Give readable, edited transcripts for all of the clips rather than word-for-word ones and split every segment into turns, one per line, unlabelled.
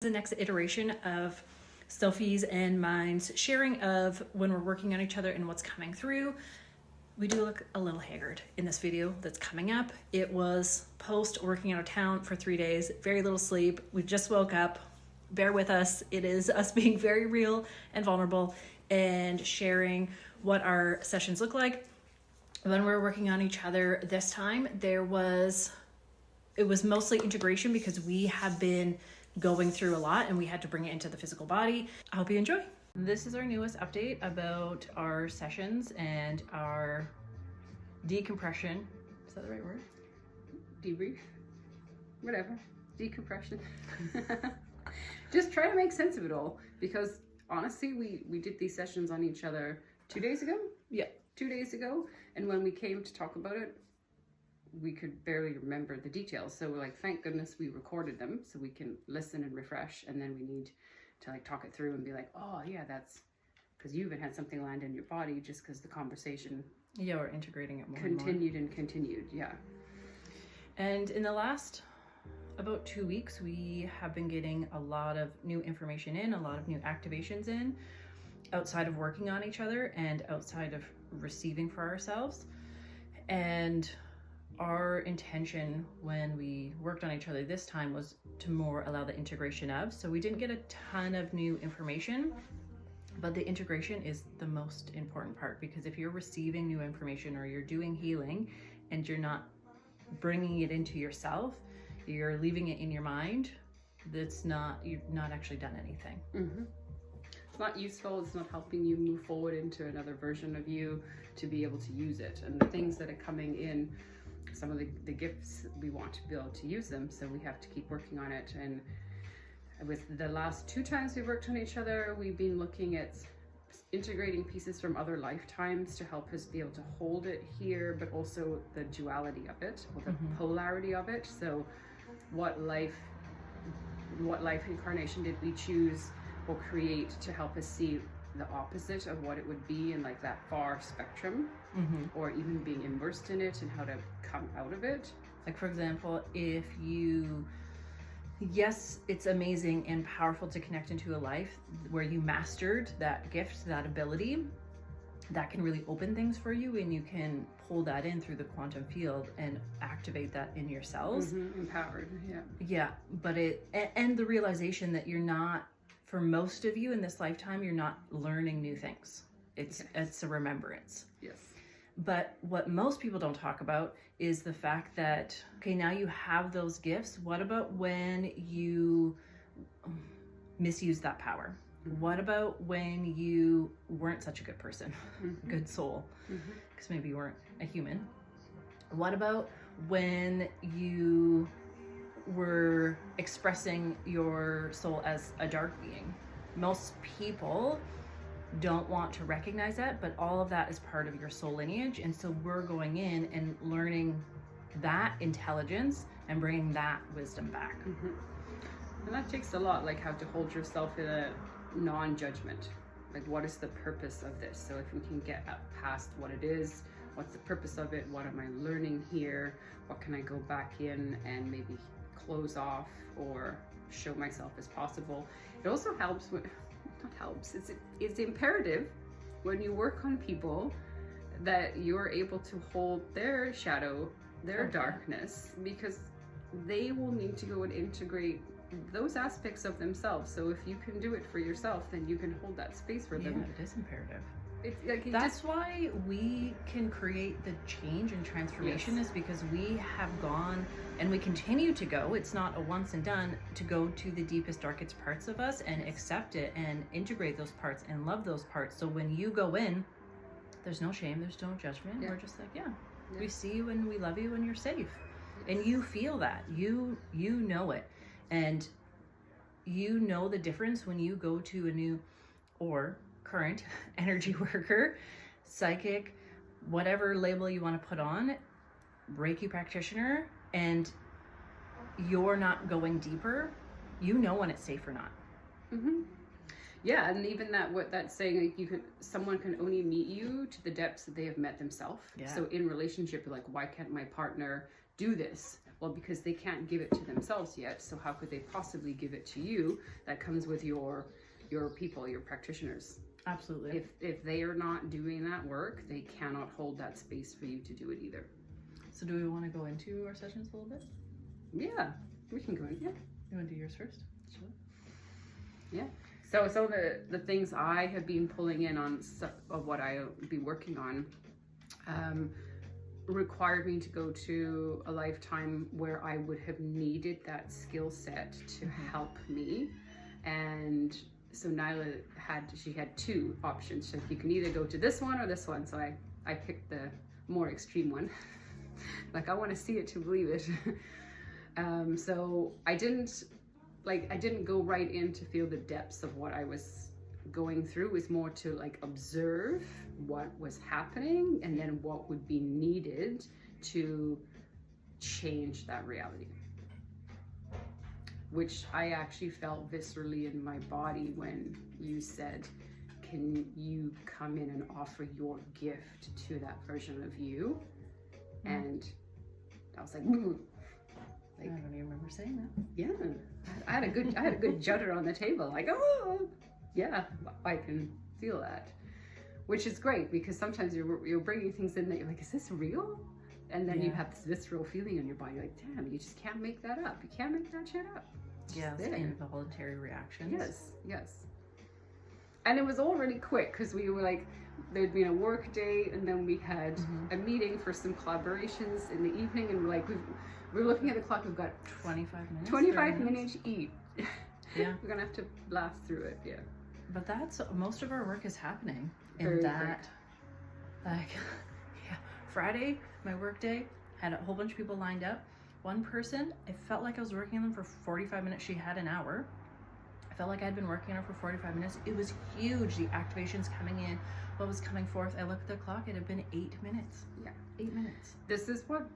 The next iteration of Sophie's and mine's sharing of when we're working on each other and what's coming through. We do look a little haggard in this video that's coming up. It was post working out of town for 3 days, very little sleep. We just woke up. Bear with us. It is us being very real and vulnerable and sharing what our sessions look like. When we're working on each other this time, it was mostly integration because we have been going through a lot and we had to bring it into the physical body. I hope you enjoy. This is our newest update about our sessions and our decompression. Is that the right word?
Debrief? Whatever. Decompression. Just try to make sense of it all, because honestly, we did these sessions on each other 2 days ago?
Yeah.
2 days ago. And when we came to talk about it, we could barely remember the details. So we're like, thank goodness we recorded them so we can listen and refresh. And then we need to like talk it through and be like, oh yeah, that's because you even had something land in your body just because the conversation.
Yeah, we're integrating it more
continued
and
more. And continued. Yeah.
And in the last about 2 weeks, we have been getting a lot of new information in, a lot of new activations in, outside of working on each other and outside of receiving for ourselves. And our intention when we worked on each other this time was to more allow the integration of. So we didn't get a ton of new information, but the integration is the most important part, because if you're receiving new information or you're doing healing and you're not bringing it into yourself, you're leaving it in your mind, you've not actually done anything.
Mm-hmm. It's not useful. It's not helping you move forward into another version of you to be able to use it. And the things that are coming in, some of the gifts, we want to be able to use them, so we have to keep working on it. And with the last 2 times we've worked on each other, we've been looking at integrating pieces from other lifetimes to help us be able to hold it here, but also the duality of it, or the polarity of it. So what life incarnation did we choose or create to help us see the opposite of what it would be in like that far spectrum, or even being immersed in it and how to come out of it.
Like, for example, yes, it's amazing and powerful to connect into a life where you mastered that gift, that ability, that can really open things for you, and you can pull that in through the quantum field and activate that in yourselves.
Empowered, yeah.
Yeah, but and the realization that you're not, for most of you in this lifetime, you're not learning new things. It's a remembrance.
Yes.
But what most people don't talk about is the fact that, okay, now you have those gifts. What about when you misuse that power? What about when you weren't such a good person, good soul, because maybe you weren't a human? What about when you were expressing your soul as a dark being? Most people don't want to recognize that, but all of that is part of your soul lineage. And so we're going in and learning that intelligence and bringing that wisdom back.
And that takes a lot, like how to hold yourself in a non-judgment. Like, what is the purpose of this? So if we can get past what it is, what's the purpose of it? What am I learning here? What can I go back in and maybe close off or show myself as possible? It also helps with, not helps, it's imperative when you work on people that you're able to hold their shadow, their darkness, because they will need to go and integrate those aspects of themselves. So if you can do it for yourself, then you can hold that space for them.
Yeah, it is imperative.
It's like
that's why we can create the change and transformation, is because we have gone and we continue to go. It's not a once and done, to go to the deepest, darkest parts of us and accept it and integrate those parts and love those parts. So when you go in, there's no shame, there's no judgment. We're just like, we see you and we love you and you're safe. And you feel that. You know it. And you know the difference when you go to a new or current energy worker, psychic, whatever label you want to put on, Reiki practitioner, and you're not going deeper. You know when it's safe or not.
Yeah, and even what that's saying, like someone can only meet you to the depths that they have met themselves. So in relationship, you're like, why can't my partner do this? Well, because they can't give it to themselves yet, so how could they possibly give it to you? That comes with your people, your practitioners.
Absolutely.
If they are not doing that work, they cannot hold that space for you to do it either.
So do we want to go into our sessions a little bit?
Yeah, we can go in. Yeah.
You want to do yours first?
Sure. Yeah. So some of the things I have been pulling in on of what I'll be working on required me to go to a lifetime where I would have needed that skill set to help me. And so Nyla had 2 options. So you can either go to this one or this one. So I picked the more extreme one. Like, I want to see it to believe it. So I didn't go right in to feel the depths of what I was going through. It was more to like observe what was happening and then what would be needed to change that reality, which I actually felt viscerally in my body when you said, can you come in and offer your gift to that version of you? And I was like, ooh. Like,
I don't even remember saying that.
Yeah, I had a good judder on the table. Like, oh, yeah, I can feel that, which is great because sometimes you're bringing things in that you're like, is this real? And then you have this visceral feeling in your body, like, damn, you just can't make that up. You can't make that shit up.
Yeah, involuntary reactions.
Yes. And it was all really quick because we were like, there'd been a work day and then we had a meeting for some collaborations in the evening, and we're looking at the clock. We've got
25 minutes.
25 minutes each.
Yeah.
We're gonna have to blast through it. Yeah.
But that's most of our work is happening in
Very
that. Like, yeah. Friday, my work day, had a whole bunch of people lined up. One person, it felt like I was working on them for 45 minutes. She had an hour. I felt like I'd been working on her for 45 minutes. It was huge. The activations coming in, what was coming forth. I looked at the clock. It had been 8 minutes.
Yeah.
8 minutes.
This is what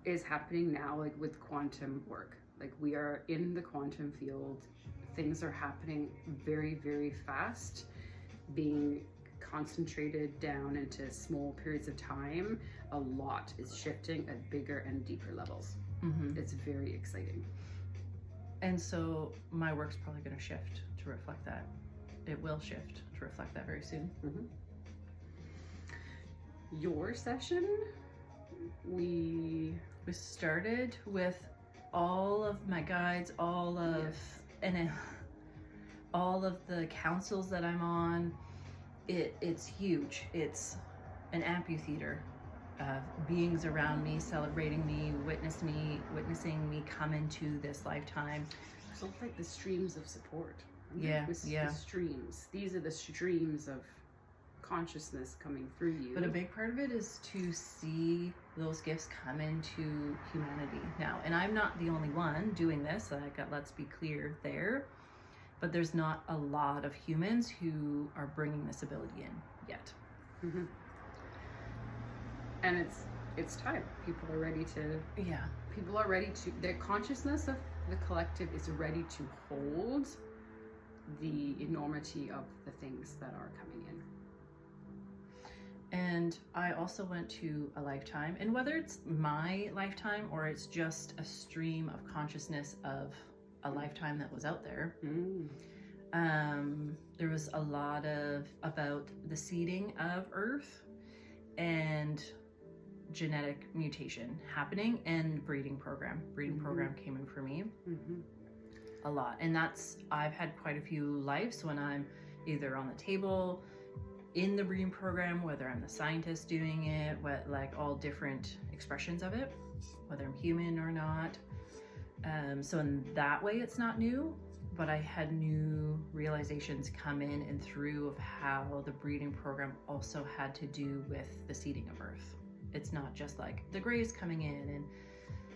is happening now, like with quantum work. Like, we are in the quantum field. Things are happening very, very fast, being concentrated down into small periods of time. A lot is shifting at bigger and deeper levels. It's very exciting.
And so my work's probably going to shift to reflect that. It will shift to reflect that very soon.
Your session, we
started with all of my guides, all of the councils that I'm on. It's huge. It's an amphitheater of beings around me, celebrating me, witnessing me come into this lifetime.
So it's like the streams of support.
Yeah.
The streams. These are the streams of consciousness coming through you.
But a big part of it is to see those gifts come into humanity now. And I'm not the only one doing this. Let's be clear there. But there's not a lot of humans who are bringing this ability in yet.
And it's time. People are ready to.
Yeah.
People are ready to. Their consciousness of the collective is ready to hold the enormity of the things that are coming in.
And I also went to a lifetime, and whether it's my lifetime or it's just a stream of consciousness of a lifetime that was out there, there was a lot about the seeding of Earth and genetic mutation happening, and breeding program came in for me a lot. And I've had quite a few lives when I'm either on the table in the breeding program, whether I'm the scientist doing it, like all different expressions of it, whether I'm human or not. So in that way, it's not new, but I had new realizations come in and through of how the breeding program also had to do with the seeding of Earth. It's not just like the Greys coming in and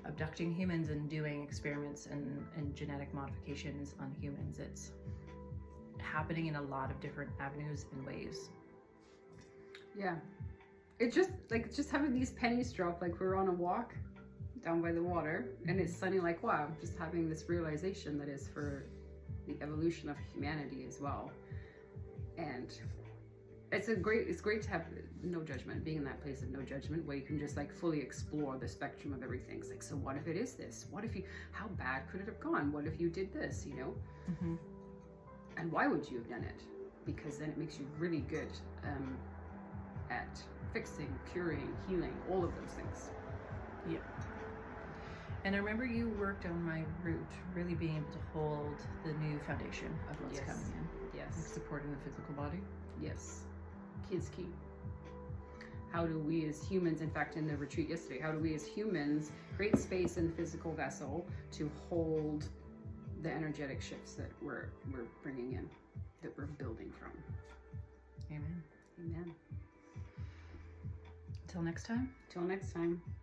abducting humans and doing experiments and genetic modifications on humans. It's happening in a lot of different avenues and ways.
Yeah. It's just having these pennies drop, like we're on a walk down by the water and it's suddenly like, wow, I'm just having this realization that is for the evolution of humanity as well. And it's great to have no judgment, being in that place of no judgment where you can just like fully explore the spectrum of everything. It's like, so what if it is this? What if you, how bad could it have gone? What if you did this, you know?
Mm-hmm.
And why would you have done it? Because then it makes you really good at fixing, curing, healing, all of those things.
Yeah. And I remember you worked on my root, really being able to hold the new foundation of what's
Yes.
coming in.
Yes.
Like supporting the physical body.
Yes. Kids key. How do we as humans, in fact, in the retreat yesterday, how do we as humans create space in the physical vessel to hold the energetic shifts that we're bringing in, that we're building from?
Amen.
Amen.
Until next time.
Till next time.